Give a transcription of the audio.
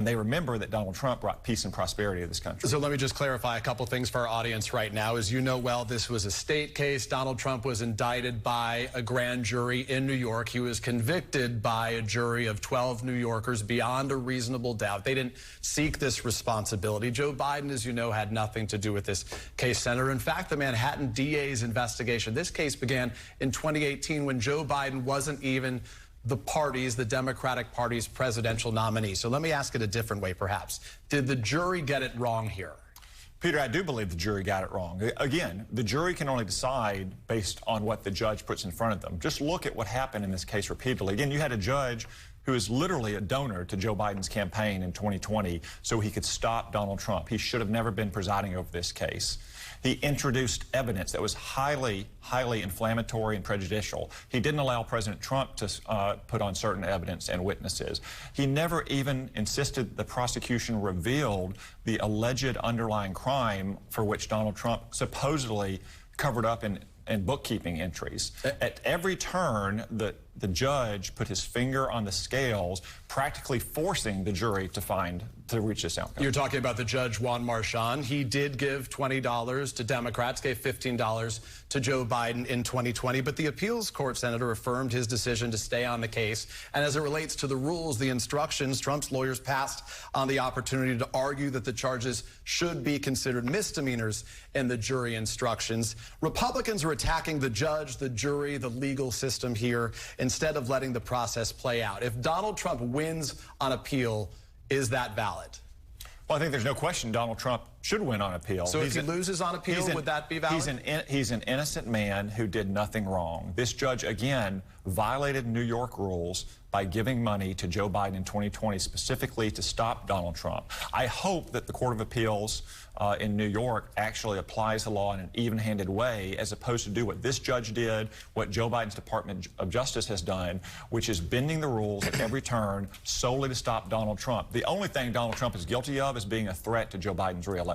They remember that Donald Trump brought peace and prosperity to this country. So let me just clarify a couple things for our audience right now. As you know well, this was a state case. Donald Trump was indicted by a grand jury in New York. He was convicted by a jury of 12 New Yorkers beyond a reasonable doubt. They didn't seek this responsibility. Joe Biden, as you know, had nothing to do with this case, Senator. In fact, the Manhattan DA's investigation, this case began in 2018 when Joe Biden wasn't even the Democratic Party's presidential nominee. So let me ask it a different way, perhaps. Did the jury get it wrong here? Peter, I do believe the jury got it wrong. Again, the jury can only decide based on what the judge puts in front of them. Just look at what happened in this case repeatedly. Again, you had a judge who is literally a donor to Joe Biden's campaign in 2020 so he could stop Donald Trump. He should have never been presiding over this case. He introduced evidence that was highly inflammatory and prejudicial. He didn't allow President Trump to put on certain evidence and witnesses. He never even insisted the prosecution revealed the alleged underlying crime for which Donald Trump supposedly covered up in bookkeeping entries. At every turn, the judge put his finger on the scales, practically forcing the jury to reach this outcome. You're talking about the judge, Juan Marchand. He did give $20 to Democrats, gave $15 to Joe Biden in 2020, but the appeals court, Senator, affirmed his decision to stay on the case. And as it relates to the rules, the instructions, Trump's lawyers passed on the opportunity to argue that the charges should be considered misdemeanors in the jury instructions. Republicans are attacking the judge, the jury, the legal system here, instead of letting the process play out. If Donald Trump wins on appeal, is that valid? Well, I think there's no question Donald Trump should win on appeal. So if he loses on appeal, would that be valid? He's an innocent man who did nothing wrong. This judge, again, violated New York rules by giving money to Joe Biden in 2020, specifically to stop Donald Trump. I hope that the Court of Appeals in New York actually applies the law in an even-handed way, as opposed to do what this judge did, what Joe Biden's Department of Justice has done, which is bending the rules at every turn solely to stop Donald Trump. The only thing Donald Trump is guilty of is being a threat to Joe Biden's reelection.